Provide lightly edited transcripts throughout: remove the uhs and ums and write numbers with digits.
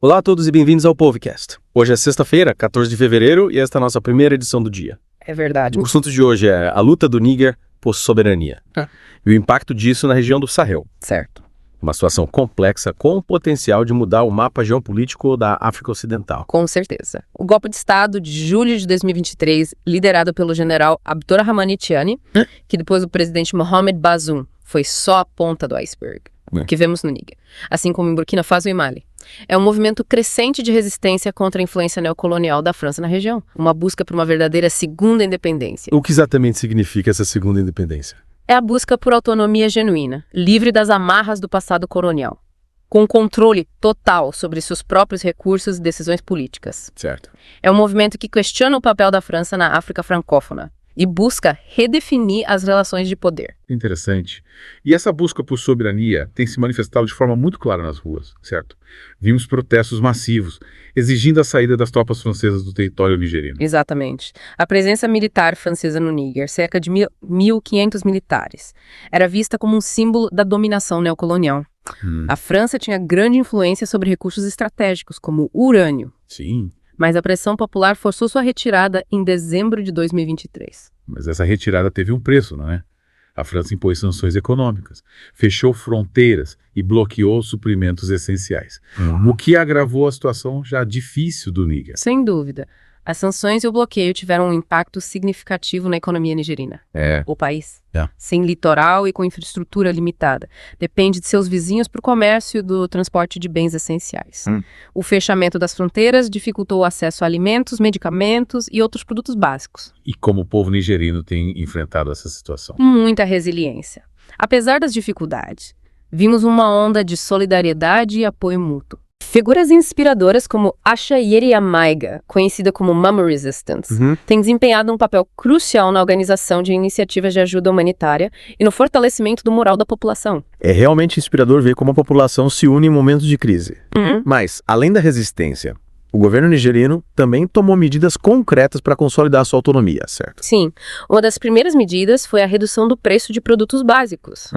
Olá a todos e bem-vindos ao Povecast. Hoje é sexta-feira, 14 de fevereiro, e esta é a nossa primeira edição do dia. É verdade. O assunto de hoje é a luta do Níger por soberania e o impacto disso na região do Sahel. Certo. Uma situação complexa com o potencial de mudar o mapa geopolítico da África Ocidental. Com certeza. O golpe de Estado de julho de 2023, liderado pelo general Abdourahmane Tiani, que depois do presidente Mohamed Bazoum, foi só a ponta do iceberg, que vemos no Níger, assim como em Burkina Faso e Mali. É um movimento crescente de resistência contra a influência neocolonial da França na região. Uma busca por uma verdadeira segunda independência. O que exatamente significa essa segunda independência? É a busca por autonomia genuína, livre das amarras do passado colonial, com controle total sobre seus próprios recursos e decisões políticas. Certo. É um movimento que questiona o papel da França na África francófona e busca redefinir as relações de poder. Interessante. E essa busca por soberania tem se manifestado de forma muito clara nas ruas, certo? Vimos protestos massivos, exigindo a saída das tropas francesas do território nigeriano. Exatamente. A presença militar francesa no Níger, cerca de 1.500 militares, era vista como um símbolo da dominação neocolonial. A França tinha grande influência sobre recursos estratégicos, como o urânio. Sim. Mas a pressão popular forçou sua retirada em dezembro de 2023. Mas essa retirada teve um preço, não é? A França impôs sanções econômicas, fechou fronteiras e bloqueou suprimentos essenciais, o que agravou a situação já difícil do Níger. Sem dúvida. As sanções e o bloqueio tiveram um impacto significativo na economia nigerina. O país, sem litoral e com infraestrutura limitada, depende de seus vizinhos para o comércio e do transporte de bens essenciais. O fechamento das fronteiras dificultou o acesso a alimentos, medicamentos e outros produtos básicos. E como o povo nigerino tem enfrentado essa situação? Muita resiliência. Apesar das dificuldades, vimos uma onda de solidariedade e apoio mútuo. Figuras inspiradoras como Asha Yeriamaiga, conhecida como Mama Resistance, têm desempenhado um papel crucial na organização de iniciativas de ajuda humanitária e no fortalecimento do moral da população. É realmente inspirador ver como a população se une em momentos de crise. Mas, além da resistência, o governo nigeriano também tomou medidas concretas para consolidar sua autonomia, certo? Sim. Uma das primeiras medidas foi a redução do preço de produtos básicos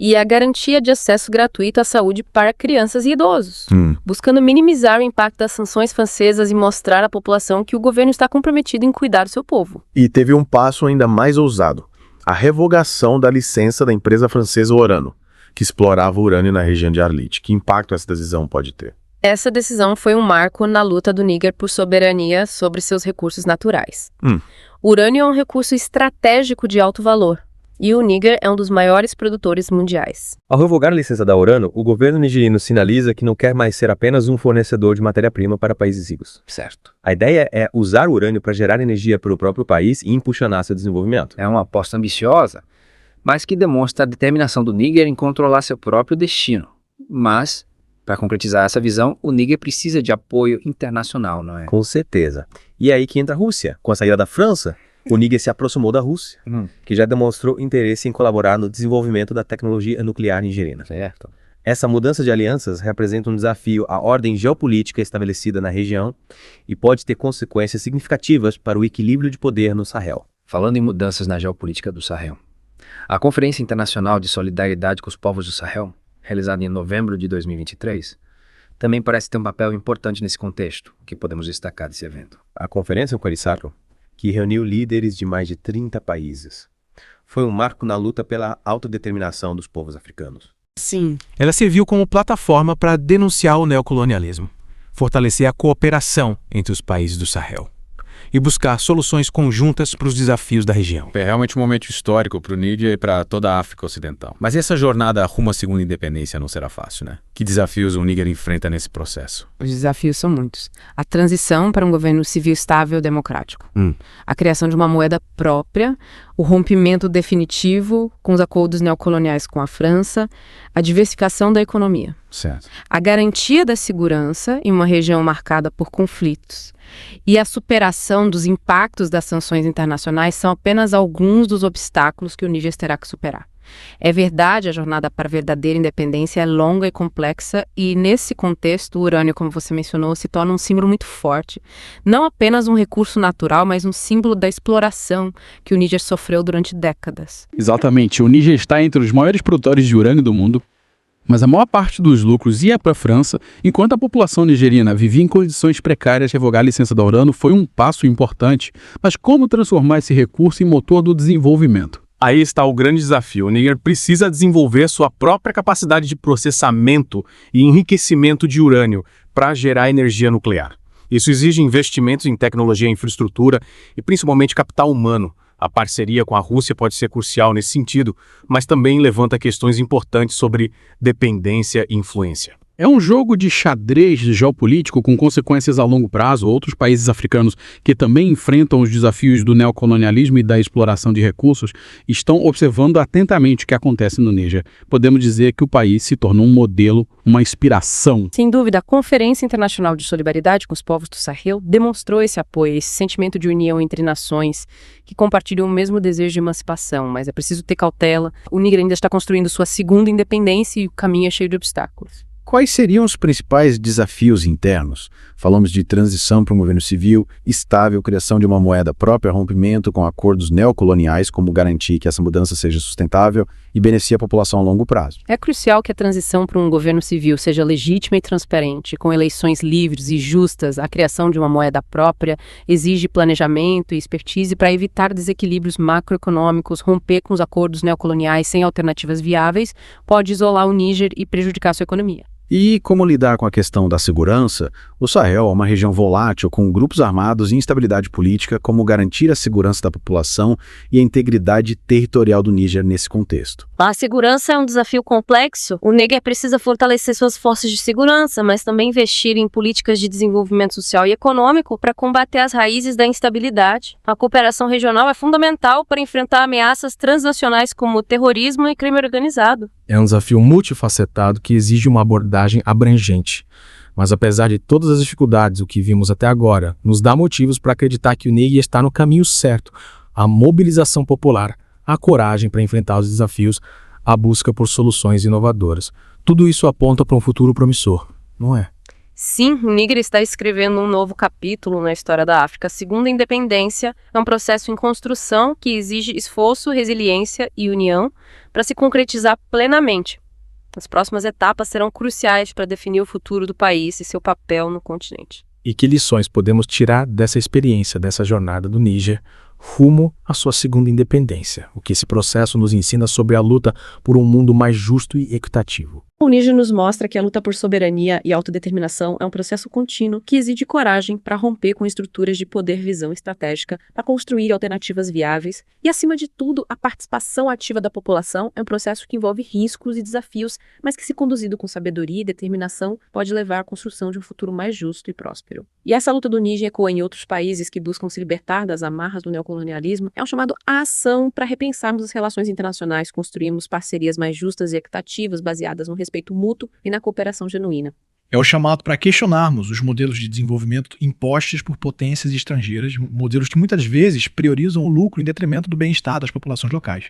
e a garantia de acesso gratuito à saúde para crianças e idosos, buscando minimizar o impacto das sanções francesas e mostrar à população que o governo está comprometido em cuidar do seu povo. E teve um passo ainda mais ousado: a revogação da licença da empresa francesa Orano, que explorava urânio na região de Arlit. Que impacto essa decisão pode ter? Essa decisão foi um marco na luta do Níger por soberania sobre seus recursos naturais. O urânio é um recurso estratégico de alto valor, e o Níger é um dos maiores produtores mundiais. Ao revogar a licença da Orano, o governo nigeriano sinaliza que não quer mais ser apenas um fornecedor de matéria-prima para países ricos. Certo. A ideia é usar o urânio para gerar energia para o próprio país e impulsionar seu desenvolvimento. É uma aposta ambiciosa, mas que demonstra a determinação do Níger em controlar seu próprio destino. Mas, para concretizar essa visão, o Níger precisa de apoio internacional, não é? Com certeza. E é aí que entra a Rússia. Com a saída da França, o Níger se aproximou da Rússia, que já demonstrou interesse em colaborar no desenvolvimento da tecnologia nuclear nigerina. Certo. Essa mudança de alianças representa um desafio à ordem geopolítica estabelecida na região e pode ter consequências significativas para o equilíbrio de poder no Sahel. Falando em mudanças na geopolítica do Sahel, a Conferência Internacional de Solidariedade com os Povos do Sahel, realizada em novembro de 2023, também parece ter um papel importante nesse contexto, que podemos destacar desse evento. A conferência Quarissaro, que reuniu líderes de mais de 30 países, foi um marco na luta pela autodeterminação dos povos africanos. Sim. Ela serviu como plataforma para denunciar o neocolonialismo, fortalecer a cooperação entre os países do Sahel e buscar soluções conjuntas para os desafios da região. É realmente um momento histórico para o Níger e para toda a África Ocidental. Mas essa jornada rumo à segunda independência não será fácil, né? Que desafios o Níger enfrenta nesse processo? Os desafios são muitos. A transição para um governo civil estável e democrático. A criação de uma moeda própria, o rompimento definitivo com os acordos neocoloniais com a França, a diversificação da economia. Certo. A garantia da segurança em uma região marcada por conflitos e a superação dos impactos das sanções internacionais são apenas alguns dos obstáculos que o Níger terá que superar. É verdade, a jornada para a verdadeira independência é longa e complexa e, nesse contexto, o urânio, como você mencionou, se torna um símbolo muito forte. Não apenas um recurso natural, mas um símbolo da exploração que o Níger sofreu durante décadas. Exatamente. O Níger está entre os maiores produtores de urânio do mundo, Mas a maior parte dos lucros ia para a França, enquanto a população nigeriana vivia em condições precárias. Revogar a licença da Orano foi um passo importante, mas como transformar esse recurso em motor do desenvolvimento? Aí está o grande desafio. O Níger precisa desenvolver sua própria capacidade de processamento e enriquecimento de urânio para gerar energia nuclear. Isso exige investimentos em tecnologia e infraestrutura e principalmente capital humano. A parceria com a Rússia pode ser crucial nesse sentido, mas também levanta questões importantes sobre dependência e influência. É um jogo de xadrez geopolítico com consequências a longo prazo. Outros países africanos que também enfrentam os desafios do neocolonialismo e da exploração de recursos estão observando atentamente o que acontece no Níger. Podemos dizer que o país se tornou um modelo, uma inspiração. Sem dúvida, a Conferência Internacional de Solidariedade com os Povos do Sahel demonstrou esse apoio, esse sentimento de união entre nações que compartilham o mesmo desejo de emancipação, mas é preciso ter cautela. O Níger ainda está construindo sua segunda independência e o caminho é cheio de obstáculos. Quais seriam os principais desafios internos? Falamos de transição para um governo civil, estável, criação de uma moeda própria, rompimento com acordos neocoloniais, como garantir que essa mudança seja sustentável e beneficie a população a longo prazo. É crucial que a transição para um governo civil seja legítima e transparente, com eleições livres e justas. A criação de uma moeda própria exige planejamento e expertise para evitar desequilíbrios macroeconômicos. Romper com os acordos neocoloniais sem alternativas viáveis pode isolar o Níger e prejudicar sua economia. E como lidar com a questão da segurança? O Sahel é uma região volátil com grupos armados e instabilidade política. Como garantir a segurança da população e a integridade territorial do Níger nesse contexto? A segurança é um desafio complexo. O Níger precisa fortalecer suas forças de segurança, mas também investir em políticas de desenvolvimento social e econômico para combater as raízes da instabilidade. A cooperação regional é fundamental para enfrentar ameaças transnacionais como o terrorismo e crime organizado. É um desafio multifacetado que exige uma abordagem abrangente. Mas apesar de todas as dificuldades, o que vimos até agora nos dá motivos para acreditar que o Níger está no caminho certo. A mobilização popular, a coragem para enfrentar os desafios, a busca por soluções inovadoras. Tudo isso aponta para um futuro promissor, não é? Sim, o Níger está escrevendo um novo capítulo na história da África. A segunda independência é um processo em construção que exige esforço, resiliência e união para se concretizar plenamente. As próximas etapas serão cruciais para definir o futuro do país e seu papel no continente. E que lições podemos tirar dessa experiência, dessa jornada do Níger, rumo à sua segunda independência? O que esse processo nos ensina sobre a luta por um mundo mais justo e equitativo? O Níger nos mostra que a luta por soberania e autodeterminação é um processo contínuo que exige coragem para romper com estruturas de poder e visão estratégica, para construir alternativas viáveis e, acima de tudo, a participação ativa da população é um processo que envolve riscos e desafios, mas que, se conduzido com sabedoria e determinação, pode levar à construção de um futuro mais justo e próspero. E essa luta do Níger ecoa em outros países que buscam se libertar das amarras do neocolonialismo. É um chamado à ação para repensarmos as relações internacionais, construirmos parcerias mais justas e equitativas, baseadas no respeito mútuo e na cooperação genuína. É o chamado para questionarmos os modelos de desenvolvimento impostos por potências estrangeiras, modelos que muitas vezes priorizam o lucro em detrimento do bem-estar das populações locais.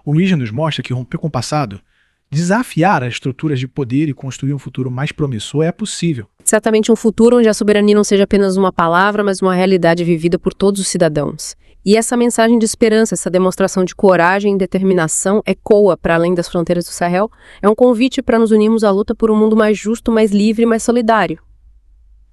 O Níger nos mostra que romper com o passado, desafiar as estruturas de poder e construir um futuro mais promissor é possível. Certamente um futuro onde a soberania não seja apenas uma palavra, mas uma realidade vivida por todos os cidadãos. E essa mensagem de esperança, essa demonstração de coragem e determinação ecoa para além das fronteiras do Sahel. É um convite para nos unirmos à luta por um mundo mais justo, mais livre e mais solidário.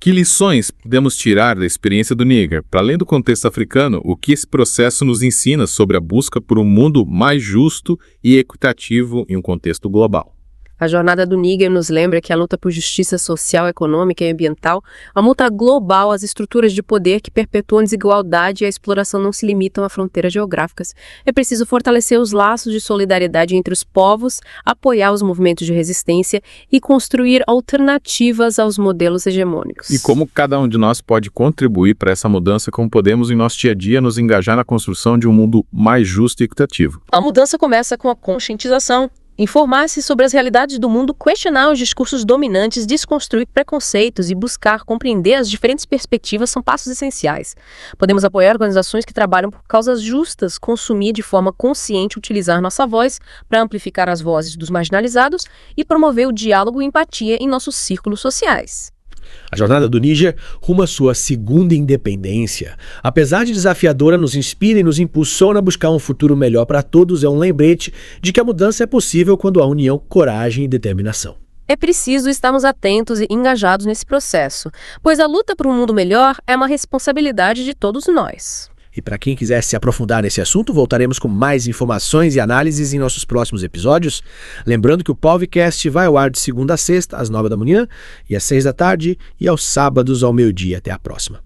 Que lições podemos tirar da experiência do Níger? Para além do contexto africano, o que esse processo nos ensina sobre a busca por um mundo mais justo e equitativo em um contexto global? A jornada do Níger nos lembra que a luta por justiça social, econômica e ambiental é uma luta global às estruturas de poder que perpetuam a desigualdade e a exploração não se limitam a fronteiras geográficas. É preciso fortalecer os laços de solidariedade entre os povos, apoiar os movimentos de resistência e construir alternativas aos modelos hegemônicos. E como cada um de nós pode contribuir para essa mudança, como podemos em nosso dia a dia nos engajar na construção de um mundo mais justo e equitativo? A mudança começa com a conscientização. Informar-se sobre as realidades do mundo, questionar os discursos dominantes, desconstruir preconceitos e buscar compreender as diferentes perspectivas são passos essenciais. Podemos apoiar organizações que trabalham por causas justas, consumir de forma consciente, utilizar nossa voz para amplificar as vozes dos marginalizados e promover o diálogo e empatia em nossos círculos sociais. A jornada do Níger rumo à sua segunda independência. Apesar de desafiadora, nos inspira e nos impulsiona a buscar um futuro melhor para todos. É um lembrete de que a mudança é possível quando há união, coragem e determinação. É preciso estarmos atentos e engajados nesse processo, pois a luta por um mundo melhor é uma responsabilidade de todos nós. E para quem quiser se aprofundar nesse assunto, voltaremos com mais informações e análises em nossos próximos episódios. Lembrando que o Povcast vai ao ar de segunda a sexta, às 9 da manhã, e às 6 da tarde, e aos sábados ao meio-dia. Até a próxima.